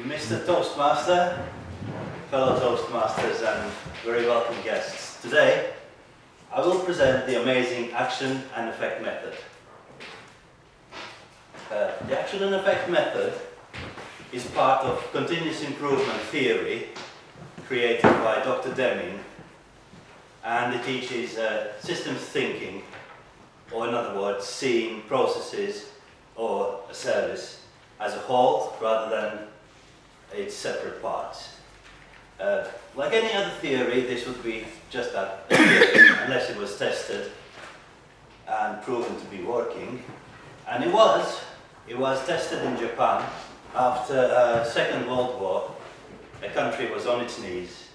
Mr. Toastmaster, fellow Toastmasters and very welcome guests. Today, I will present the amazing action and effect method. The action and effect method is part of continuous improvement theory created by Dr. Deming, and it teaches systems thinking, or in other words, seeing processes or a service as a whole rather than its separate parts. Like any other theory, this would be just that, a theory, unless it was tested and proven to be working. And it was tested in Japan after Second World War. The country was on its knees,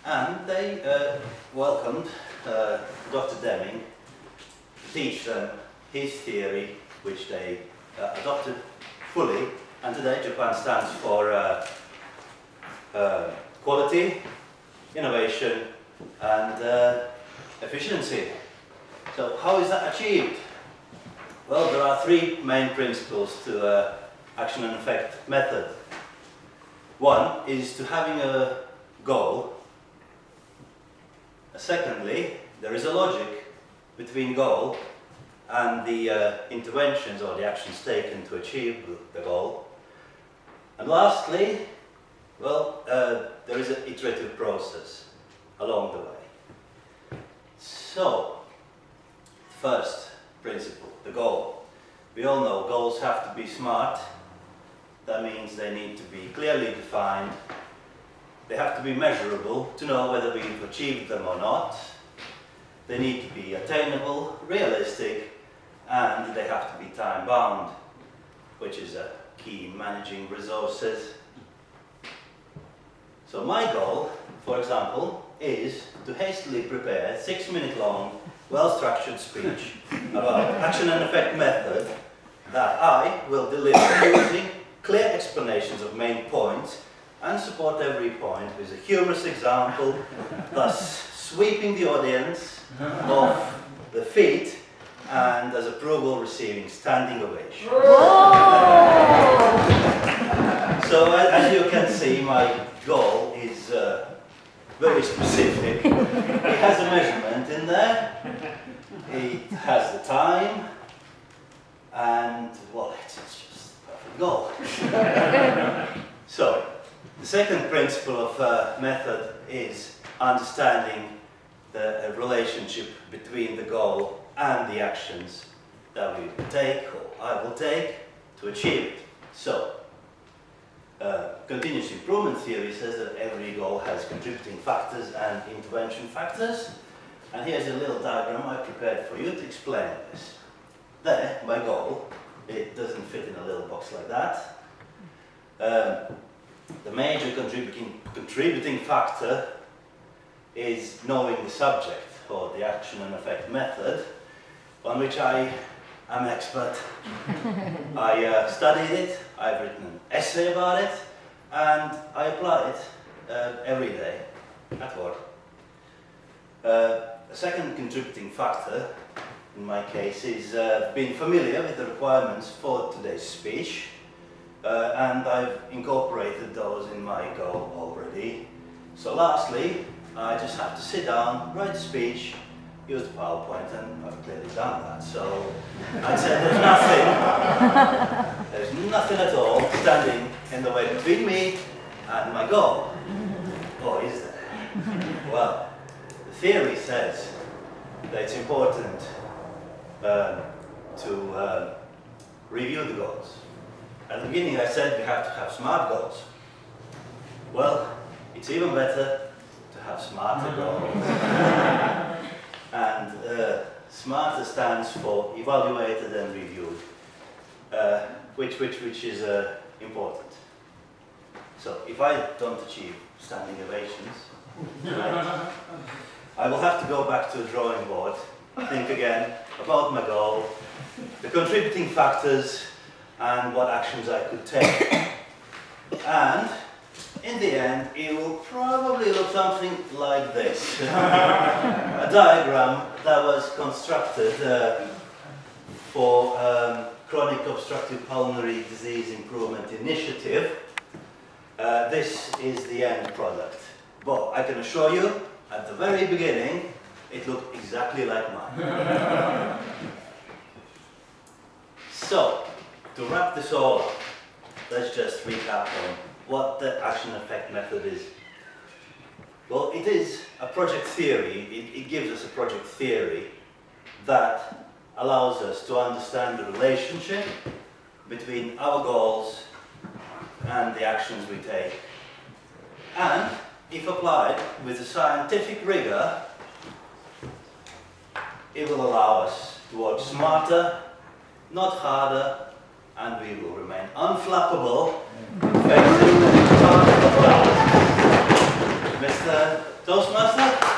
and they welcomed Dr. Deming to teach them his theory, which they adopted fully. And today Japan stands for quality, innovation and efficiency. So how is that achieved? Well, there are three main principles to action and effect method. One is to having a goal. Secondly, there is a logic between goal and the interventions or the actions taken to achieve the goal. And lastly, well, there is an iterative process along the way. So, first principle, the goal. We all know goals have to be smart. That means they need to be clearly defined. They have to be measurable to know whether we've achieved them or not. They need to be attainable, realistic, and they have to be time-bound, which is a key in managing resources. So my goal, for example, is to hastily prepare a 6-minute-long, well-structured speech about action and effect method that I will deliver using clear explanations of main points and support every point with a humorous example, thus sweeping the audience off the feet and as approval receiving standing ovation. So as you can see, my goal is very specific. It has a measurement in there, it has the time, and well, it's just a perfect goal. So, the second principle of method is understanding the relationship between the goal and the actions that we take, or I will take, to achieve it. So, continuous improvement theory says that every goal has contributing factors and intervention factors. And here's a little diagram I prepared for you to explain this. There, my goal, it doesn't fit in a little box like that. The major contributing factor is knowing the subject, or the action and effect method, on which I am expert. I studied it, I've written an essay about it, and I apply it every day at work. A second contributing factor, in my case, is being familiar with the requirements for today's speech, and I've incorporated those in my goal already. So lastly, I just have to sit down, write a speech, use the PowerPoint, and I've clearly done that. So I'd say there's nothing at all standing in the way between me and my goal. Or is there? Well, the theory says that it's important to review the goals. At the beginning I said we have to have smart goals. Well, it's even better to have smarter goals. And smarter stands for evaluated and reviewed, which is important. So if I don't achieve standing ovations tonight, I will have to go back to the drawing board, think again about my goal, the contributing factors, and what actions I could take. And in the end, it will probably look something like this. A diagram that was constructed for Chronic Obstructive Pulmonary Disease Improvement Initiative, this is the end product. But I can assure you, at the very beginning, it looked exactly like mine. So, to wrap this all up, let's just recap on what the action effect method is. Well, it is a project theory. It gives us a project theory that allows us to understand the relationship between our goals and the actions we take. And, if applied with a scientific rigor, it will allow us to work smarter, not harder, and we will remain unflappable facing the target of life. Mr. Toastmaster?